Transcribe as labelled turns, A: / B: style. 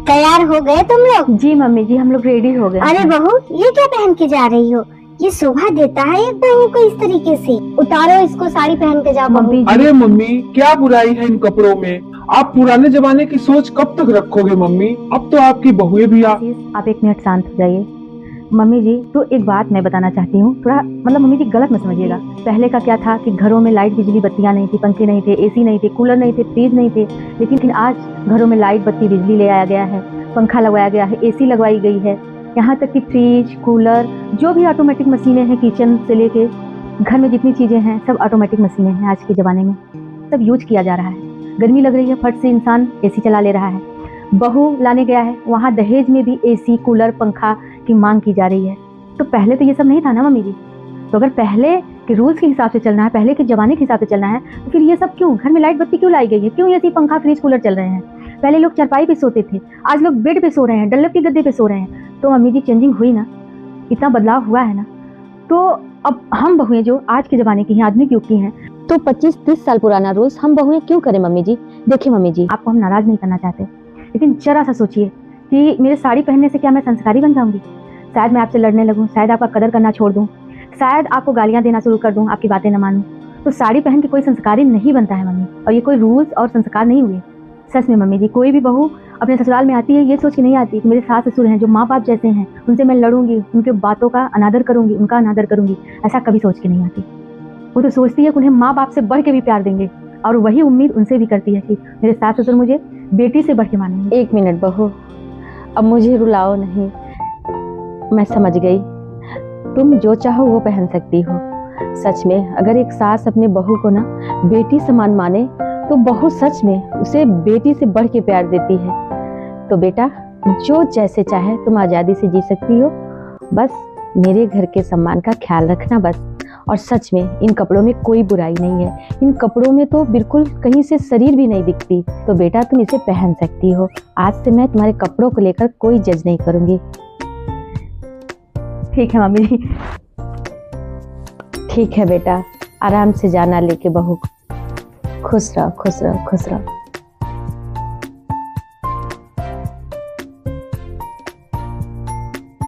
A: तैयार हो गए तुम लोग?
B: जी मम्मी जी, हम लोग रेडी हो गए।
A: अरे बहू, ये क्या पहन के जा रही हो? ये शोभा देता है एक बहू को इस तरीके से? उतारो इसको, साड़ी पहन के जाओ बहू।
B: मम्मी जी,
C: अरे मम्मी, क्या बुराई है इन कपड़ों में? आप पुराने जमाने की सोच कब तक रखोगे मम्मी? अब तो आपकी बहुएं भी
B: आप एक मिनट शांत हो जाइए। मम्मी जी, तो एक बात मैं बताना चाहती हूँ, थोड़ा मतलब मम्मी जी गलत मत समझिएगा। पहले का क्या था कि घरों में लाइट बिजली बत्तियाँ नहीं थी, पंखे नहीं थे, एसी नहीं थे, कूलर नहीं थे, फ्रिज नहीं थे, लेकिन आज घरों में लाइट बत्ती बिजली ले आया गया है, पंखा लगवाया गया है, एसी लगवाई गई है, यहाँ तक कि फ्रिज, कूलर, जो भी ऑटोमेटिक मशीनें हैं, किचन से लेके घर में जितनी चीज़ें हैं सब ऑटोमेटिक मशीनें हैं। आज के ज़माने में सब यूज किया जा रहा है। गर्मी लग रही है, फट से इंसान एसी चला ले रहा है। बहू लाने गया है, वहाँ दहेज में भी एसी, कूलर, पंखा की मांग की जा रही है। तो पहले तो ये सब नहीं था ना मम्मी जी। तो अगर पहले के रूल्स के हिसाब से चलना है, पहले के ज़माने के हिसाब से चलना है, तो फिर ये सब क्यों? घर में लाइट बत्ती क्यों लाई गई है? क्यों एसी, पंखा, फ्रिज, कूलर चल रहे हैं? पहले लोग चारपाई पे सोते थे, आज लोग बेड पे सो रहे हैं, डल्लब के गद्दे पे सो रहे हैं। तो मम्मी जी चेंजिंग हुई ना, इतना बदलाव हुआ है ना। तो अब हम बहुएं जो आज के ज़माने की हैं, आधुनिक युग की हैं, तो 25-30 साल पुराना रूल्स हम बहुएं क्यों करें मम्मी जी? देखिए मम्मी जी, आपको हम नाराज़ नहीं करना चाहते, लेकिन जरा सा सोचिए कि मेरे साड़ी पहनने से क्या मैं संस्कारी बन जाऊंगी? शायद मैं आपसे लड़ने लगूं, शायद आपका कदर करना छोड़ दूं, शायद आपको गालियां देना शुरू कर दूं, आपकी बातें न मानूं। तो साड़ी पहन के कोई संस्कारी नहीं बनता है मम्मी, और ये कोई रूल्स और संस्कार नहीं हुए। सच में मम्मी जी, कोई भी बहू अपने ससुराल में आती है ये सोच के नहीं आती कि मेरे सास ससुर हैं जो माँ बाप जैसे हैं, उनसे मैं लड़ूंगी, उनके बातों का अनादर करूंगी, उनका अनादर करूंगी, ऐसा कभी सोच के नहीं आती। वो तो सोचती है कि उन्हें माँ बाप से बढ़ के भी प्यार देंगे, और वही उम्मीद उनसे भी करती है कि मेरे सास ससुर मुझे बेटी से बढ़ के मानेंगे।
D: एक मिनट बहू, अब मुझे रुलाओ नहीं। मैं समझ गई, तुम जो चाहो वो पहन सकती हो। सच में अगर एक सास अपने बहू को ना बेटी समान माने तो बहू सच में उसे बेटी से बढ़ के प्यार देती है। तो बेटा, जो जैसे चाहे तुम आज़ादी से जी सकती हो, बस मेरे घर के सम्मान का ख्याल रखना बस। और सच में इन कपड़ों में कोई बुराई नहीं है, इन कपड़ों में तो बिल्कुल कहीं से शरीर भी नहीं दिखती। तो बेटा तुम इसे पहन सकती हो। आज से मैं तुम्हारे कपड़ों को लेकर कोई जज नहीं करूँगी।
B: ठीक है मम्मी जी।
D: ठीक है बेटा, आराम से जाना लेके बहू। खुश रहो, खुश रहो, खुश रहो।